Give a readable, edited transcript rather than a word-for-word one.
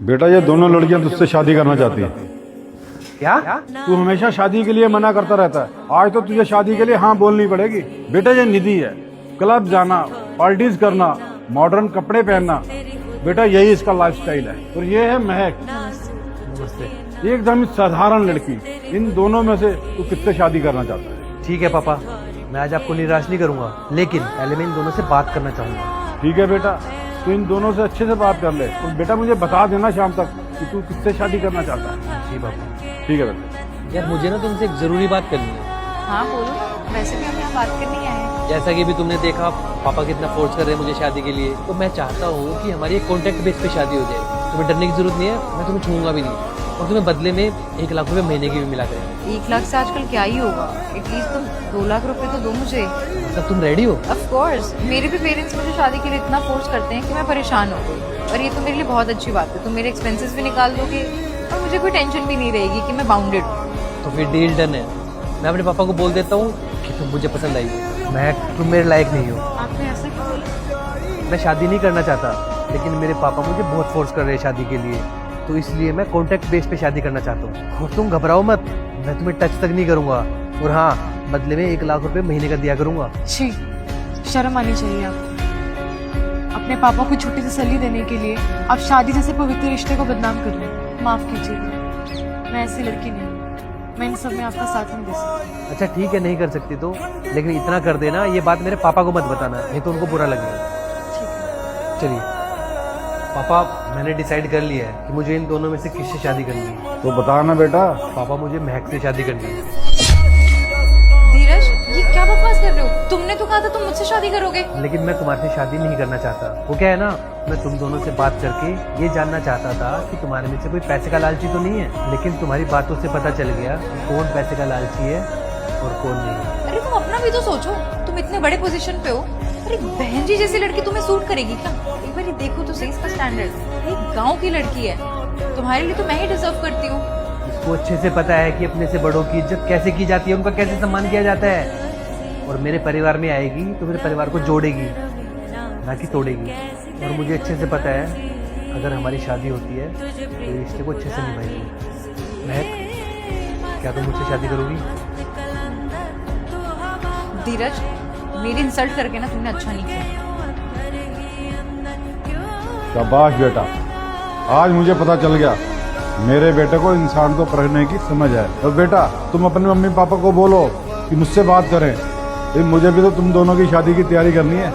बेटा ये दोनों लड़कियां तुझसे शादी करना चाहती हैं। क्या? तू हमेशा शादी के लिए मना करता रहता है, आज तो तुझे शादी के लिए हाँ बोलनी पड़ेगी। बेटा ये निधि है, क्लब जाना, पार्टीज करना, मॉडर्न कपड़े पहनना, बेटा यही इसका लाइफस्टाइल है। और ये है महक, नमस्ते। एकदम साधारण लड़की। इन दोनों में से तू किससे शादी करना चाहता है? ठीक है पापा, मैं आज आपको निराश नहीं करूंगा, लेकिन पहले मैं इन दोनों से बात करना चाहूंगा। ठीक है बेटा, तू इन दोनों से अच्छे से बात कर ले और बेटा मुझे बता देना शाम तक कि तू किससे शादी करना चाहता है। जी पापा। ठीक है बेटा। यार मुझे ना तुमसे एक जरूरी बात करनी है। हाँ बोलो, वैसे भी हम यहाँ बात करने आए हैं। जैसा कि भी तुमने देखा पापा कितना फोर्स कर रहे हैं मुझे शादी के लिए, तो मैं चाहता हूँ कि हमारी एक कॉन्ट्रैक्ट बेस पे शादी हो जाए। तुम्हें डरने की जरूरत नहीं है, मैं तुम्हें छूंगा भी नहीं और तुम्हें बदले में 1 लाख रुपए महीने की भी मिला करेंगे। 1 लाख से आजकल क्या ही होगा, एटलीस्ट तुम 2 लाख रुपए तो दो मुझे। मतलब तुम रेडी हो? ऑफ कोर्स, मेरे भी पेरेंट्स मुझे शादी के लिए इतना फोर्स करते हैं कि मैं परेशान हो गई। और ये तो मेरे लिए बहुत अच्छी बात है, तुम मेरे एक्सपेंसेस भी निकाल दोगे और मुझे कोई टेंशन भी नहीं रहेगी कि मैं बाउंडेड हूँ। तो फिर डील डन है। मैं अपने पापा को बोल देता हूँ कि तुम मुझे पसंद आई हो। मैं तुम मेरे लायक नहीं हो। आपने ऐसा क्यों बोला? मैं शादी नहीं करना चाहता, लेकिन मेरे पापा मुझे बहुत फोर्स कर रहे हैं शादी के लिए, तो इसलिए मैं कॉन्ट्रैक्ट बेस पे शादी करना चाहता हूँ। और तुम घबराओ मत, मैं तुम्हें टच तक नहीं करूंगा। और हाँ, बदले में 1 लाख रुपए महीने का दिया करूंगा। छी, शर्म आनी चाहिए आपको। अपने पापा को छुट्टी तसल्ली देने के लिए आप शादी जैसे पवित्र रिश्ते को बदनाम कर रहे हैं। माफ कीजिएगा, मैं ऐसी लड़की नहीं, मैं इन सब में आपका साथ नहीं दे सकती। अच्छा ठीक है, नहीं कर सकती तो, लेकिन इतना कर देना, ये बात मेरे पापा को मत बताना, नहीं तो उनको बुरा लगेगा। चलिए पापा, मैंने डिसाइड कर लिया है कि मुझे इन दोनों में से किससे शादी करनी है। तो बता ना बेटा। पापा, मुझे महक से शादी करनी है। धीरज, ये क्या बकवास कर रहे हो? तुमने तो कहा था तुम मुझसे शादी करोगे। लेकिन मैं तुम्हारे से शादी नहीं करना चाहता। वो क्या है ना, मैं तुम दोनों से बात करके ये जानना चाहता था कि तुम्हारे में से कोई पैसे का लालची तो नहीं है। लेकिन तुम्हारी बातों से पता चल गया कि कौन पैसे का लालची है और कौन नहीं। अरे तुम अपना भी तो सोचो, तुम इतने बड़े पोजीशन पे हो। अरे बहन जी जैसी लड़की तुम्हें सूट करेगी क्या? एक बार ये देखो तो सही इसका स्टैंडर्ड। एक गांव की लड़की है, तुम्हारे लिए तो मैं ही डिजर्व करती हूँ। इसको अच्छे से पता है कि अपने से बड़ों की इज्जत कैसे की जाती है, उनका कैसे सम्मान किया जाता है। और मेरे परिवार में आएगी तो मेरे परिवार को जोड़ेगी, ना कि तोड़ेगी। और मुझे अच्छे से पता है, अगर हमारी शादी होती है तो ये रिश्ते को अच्छे से निभाएगी। महक, क्या तुम मुझसे शादी करोगी? धीरज, मेरी इंसल्ट करके ना तुमने अच्छा नहीं किया। शाबाश बेटा, आज मुझे पता चल गया मेरे बेटे को इंसान को परखने की समझ है। और बेटा तुम अपने मम्मी पापा को बोलो कि मुझसे बात करें, मुझे भी तो तुम दोनों की शादी की तैयारी करनी है।